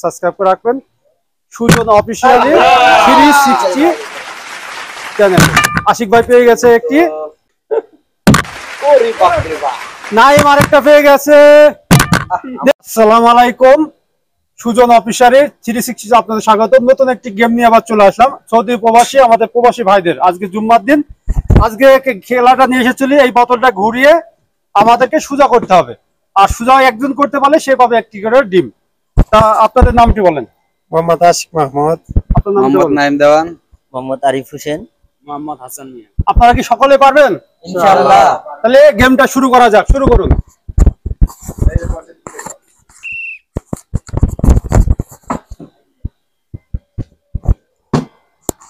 Subscribe করে রাখবেন Sujan officially 360 channel. Ashiq ভাই পেয়ে গেছে একটি, নাইম আরেকটা পেয়ে গেছে। আসসালামু আলাইকুম, সুজন অফিসারে 360 আপনাদের স্বাগত। নতুন একটি গেম নিয়ে আবার চলে আসলাম। সৌদি প্রবাসী আমাদের প্রবাসী ভাইদের আজকে জুম্মার দিন, আজকে খেলাটা নিয়ে এসেছিলি। এই বোতলটা ঘুরিয়ে আমাদেরকে সোজা করতে হবে, আর সোজা একজন করতে পারলে সে পাবে একটি করে ডিম। তা আপনাদের নামটি বলেন। মোহাম্মদ আশিক মাহমুদ, আপনার নাম মোহাম্মদ নাইম দেওয়ান, মোহাম্মদ আরিফ হোসেন, মোহাম্মদ হাসান মিয়া। আপনারা কি সকলে পারবেন? ইনশাআল্লাহ। তাহলে গেমটা শুরু করা যাক, শুরু করুন।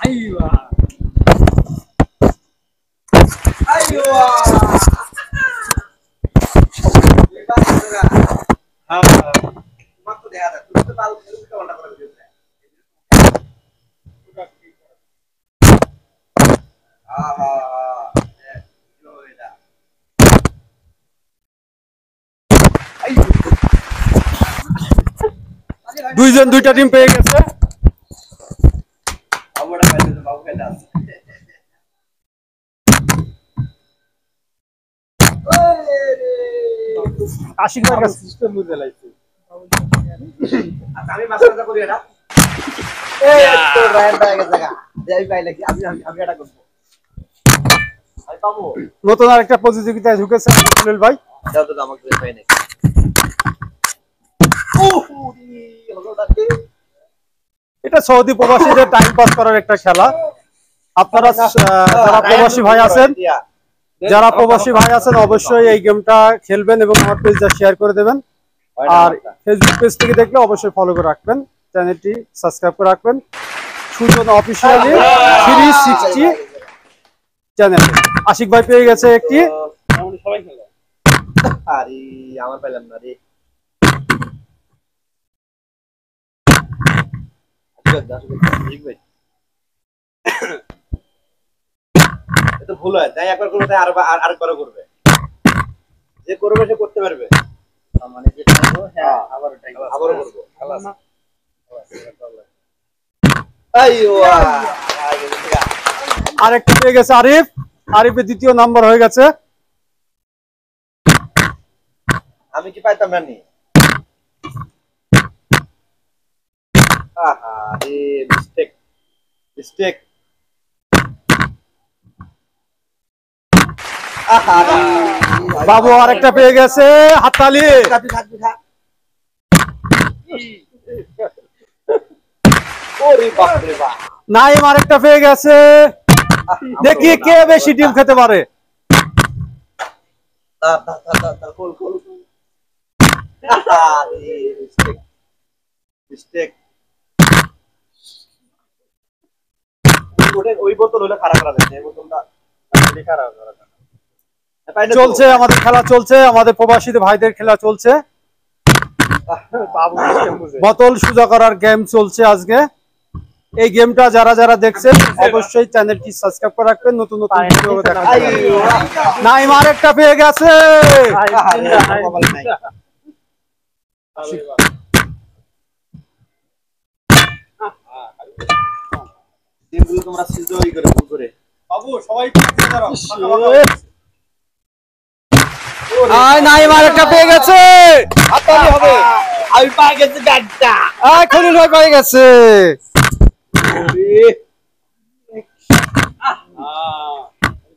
আইওয়া দুইজন দুইটা টিম পেয়ে গেছে। আশিক ভাই কাছে সিস্টেম বুঝে লাইছি। আমি মাস্টারটা করি এটা। এই তো রায়ন পায় গেছে গা। যাই পাইলে কি আমি এটা করব। আমি পাবো। নতুন আরেকটা প্রতিযোগিতায় ঢুকেছে সুনীল ভাই। দাও তো আমাকে পাই নাই। এটা সৌদি প্রবাসীদের টাইম পাস করার একটা খেলা। আপনারা যারা প্রবাসী ভাই আছেন, অবশ্যই এই গেমটা খেলবেন এবং আমার পেজটা শেয়ার করে দেবেন। আর ফেসবুক পেজ থেকে দেখলে অবশ্যই ফলো করে রাখবেন, চ্যানেলটি সাবস্ক্রাইব করে রাখবেন সুজন অফিসিয়ালি 360 চ্যানেল। আশিক ভাই পেয়ে গেছে একটি, সবাই খেলে। আরে আমার পাইলাম না রে। এটা ভুল হয়, তাই একবার করবে তাই আরেকবার করবে। যে করবে সে করতে পারবে। মানে যেটা করব হ্যাঁ আবারও ট্রাই করব। আবারও করব। খালাস। আইওয়া আরেকটা পেয়ে গেছে আরিফ। আরিফের দ্বিতীয় নাম্বার হয়ে গেছে। আমি কি পাইতাম না নি? আহা রে মিস্টেক আহা বাবু আরেকটা পেয়ে গেছে, হাততালি। ওরে বাপ রে বাপ। নাইম আরেকটা পেয়ে গেছে। দেখি কে বেশি ডিম খেতে পারে। খোল আহা রে মিস্টেক ওই বোতল হলে খারাপ আছে, এই বোতলটা খারাপ চলছে আমাদের খেলা, চলছে আমাদের প্রবাসীদের ভাইদের খেলা চলছে। বাবু সিস্টেম বুঝে। বোতল সোজা করার গেম চলছে আজকে। এই গেমটা যারা যারা দেখছেন অবশ্যই চ্যানেলটি সাবস্ক্রাইব করে রাখবেন, নতুন নতুন ভিডিও দেখার জন্য। নাইম আরেকটা পেয়ে গেছে। টিমগুলো তোমরা সিজই করে ভুল করে। বাবু সবাই পিছে দাঁড়াও। নাইম আরেকটা পেয়ে গেছে। হাততালি হবে। আমি পাই গেছি গাড়টা। খলিল ভাই পেয়ে গেছে।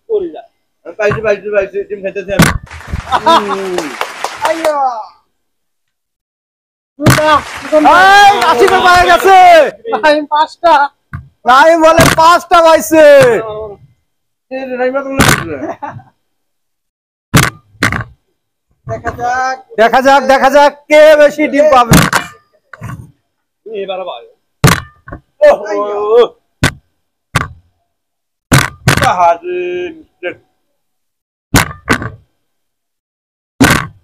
করি যা। পাইছি টিম খেতেছি আমি। আশিক ভাই পেয়ে গেছে। নাইম বলে 5টা পাইছে। দেখা যাক কে বেশি ডিম পাবে। এবারে ভাই। আহা রে মিস্টেক।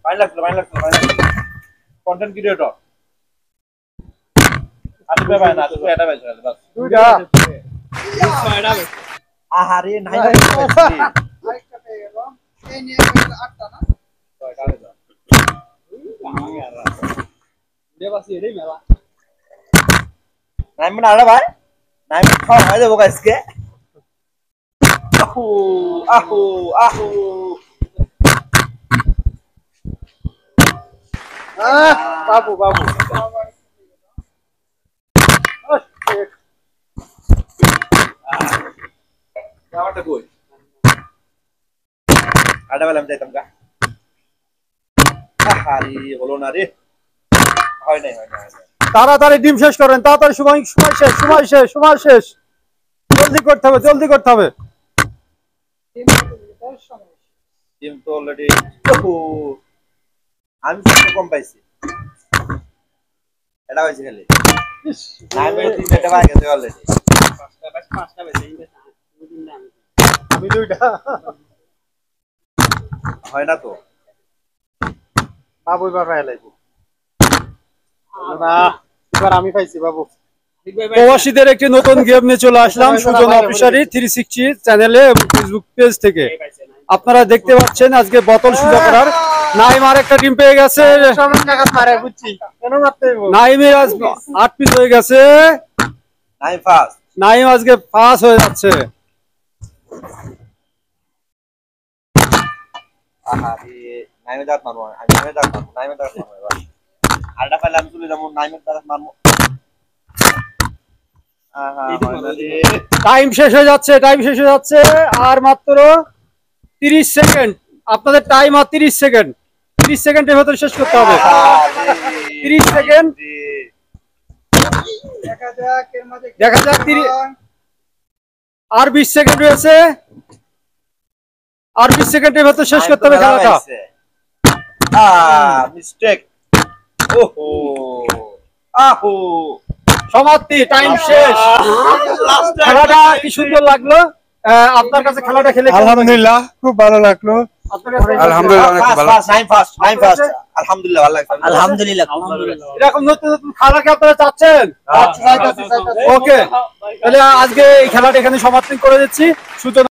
ফাইন লাগছে। Content creator. আসবে ভাই না, আসবে এটা বেশি বাস। দুইটা। আহা রে নাই না। আরেকটা পেয়ে গেল। এই নিয়ে 8টা না? দেবাসি এটাই মেলা। নাইম না আরে ভাই নাইম খাওয়া হয়ে যাবো আজকে আহু আহু আহু বাবু বাবু আমারটা কই আডা বেলা আমি যাইতাম গা আহারি হলো না রে হয় নাই তাড়াতাড়ি ডিম শেষ করেন, তাড়াতাড়ি সময় সময় শেষ, জলদি করতে হবে। টিম তো অলরেডি আমি কম পাইছি এটা হয়েছে খালি নাইমে 3টা ভাগ গেছে অলরেডি পাঁচটা বেজে আমি দুইটা। হয় না তো বাবু এবার পাইলাইবো না, এবার আমি পাইছি বাবু। প্রবাসীদের একটি নতুন গেম নিয়ে চলে আসলাম সুজন অফিসারি 360 চ্যানেলে এবং ফেসবুক পেজ থেকে। আপনারা দেখতে পাচ্ছেন আজকে বোতল সোজা করার নাইম আরেকটা টিম পেয়ে গেছে। নাইমের আজ 8 পিস হয়ে গেছে। নাইম ফার্স্ট নাইম আজকে পাস হয়ে যাচ্ছে। আহারে নাইমে দাঁত মারবো আমি নাইমে দাঁত মারবো এবার আরটা পাইলে আমি চলে যাবো নাইমের দাঁত মারবো আহা হয় না রে টাইম শেষ হয়ে যাচ্ছে আর মাত্র 30 সেকেন্ড। আপনাদের টাইম আর 30 সেকেন্ড। 30 সেকেন্ডের ভেতরে শেষ করতে হবে। 30 সেকেন্ড। দেখা যাক 30 আর 20 সেকেন্ড রয়েছে। আর 20 সেকেন্ডের ভেতর শেষ করতে হবে খেলাটা। মিস্টেক ওহো আহো সমাপ্তি, টাইম শেষ। খেলাটা কি সুন্দর লাগলো আপনার কাছে? খেলাটা খেলে আলহামদুলিল্লাহ খুব ভালো লাগলো। আপনার কাছে আলহামদুলিল্লাহ অনেক ভালো। নাইম ফার্স্ট আলহামদুলিল্লাহ ভালো লাগছে আলহামদুলিল্লাহ এরকম নতুন খেলা কি আপনারা চাচ্ছেন? ওকে, তাহলে আজকে এই খেলাটা এখানে সমাপ্তি করে দিচ্ছি। সুজন